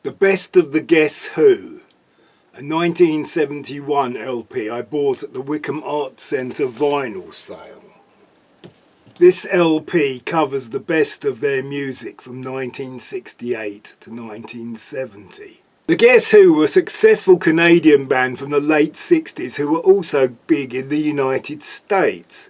The Best of the Guess Who, a 1971 LP I bought at the Wickham Arts Centre vinyl sale. This LP covers the best of their music from 1968 to 1970. The Guess Who were a successful Canadian band from the late 60s who were also big in the United States.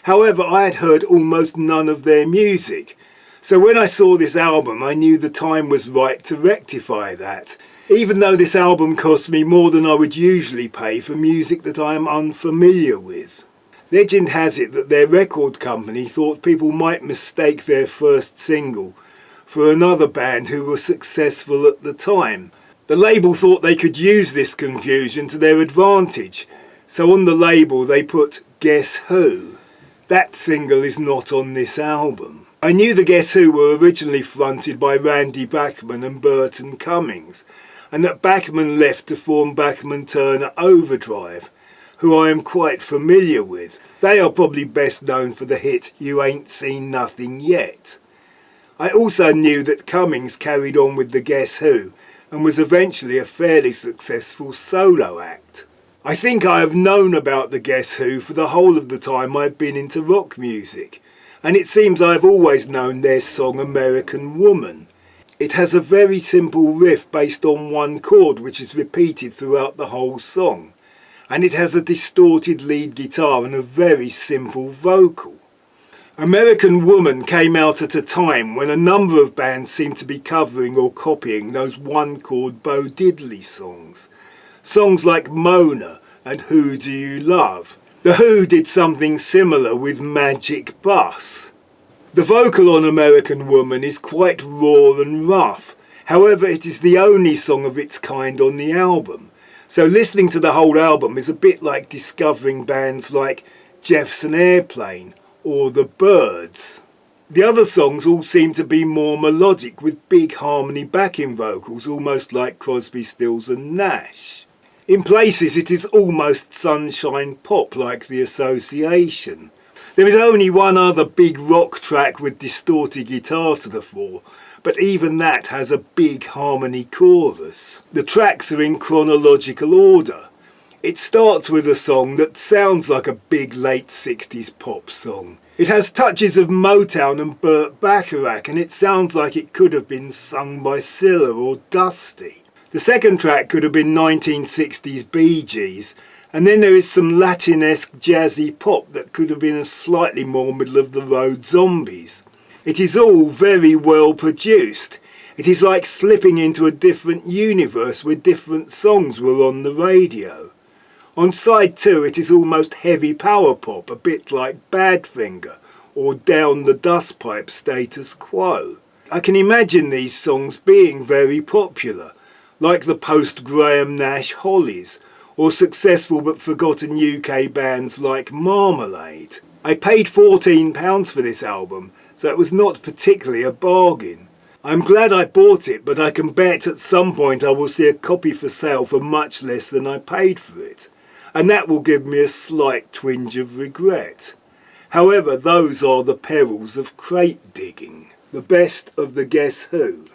However, I had heard almost none of their music. So when I saw this album, I knew the time was right to rectify that, even though this album cost me more than I would usually pay for music that I am unfamiliar with. Legend has it that their record company thought people might mistake their first single for another band who were successful at the time. The label thought they could use this confusion to their advantage, so on the label they put Guess Who. That single is not on this album. I knew the Guess Who were originally fronted by Randy Bachman and Burton Cummings, and that Bachman left to form Bachman Turner Overdrive, who I am quite familiar with. They are probably best known for the hit You Ain't Seen Nothing Yet. I also knew that Cummings carried on with the Guess Who and was eventually a fairly successful solo act. I think I have known about the Guess Who for the whole of the time I've been into rock music, and it seems I've always known their song American Woman. It has a very simple riff based on one chord which is repeated throughout the whole song, and it has a distorted lead guitar and a very simple vocal. American Woman came out at a time when a number of bands seemed to be covering or copying those one chord Bo Diddley songs. Songs like Mona and Who Do You Love? The Who did something similar with Magic Bus. The vocal on American Woman is quite raw and rough. However, it is the only song of its kind on the album. So listening to the whole album is a bit like discovering bands like Jefferson Airplane or The Byrds. The other songs all seem to be more melodic with big harmony backing vocals, almost like Crosby, Stills and Nash. In places it is almost sunshine pop like The Association. There is only one other big rock track with distorted guitar to the fore, but even that has a big harmony chorus. The tracks are in chronological order. It starts with a song that sounds like a big late 60s pop song. It has touches of Motown and Burt Bacharach, and it sounds like it could have been sung by Cilla or Dusty. The second track could have been 1960s Bee Gees, and then there is some Latin-esque jazzy pop that could have been a slightly more middle-of-the-road Zombies. It is all very well produced. It is like slipping into a different universe where different songs were on the radio. On side 2 it is almost heavy power pop, a bit like Badfinger or Down the Dustpipe Status Quo. I can imagine these songs being very popular, like the post-Graham Nash Hollies, or successful but forgotten UK bands like Marmalade. I paid £14 for this album, so it was not particularly a bargain. I'm glad I bought it, but I can bet at some point I will see a copy for sale for much less than I paid for it, and that will give me a slight twinge of regret. However, those are the perils of crate digging. The Best of the Guess Who.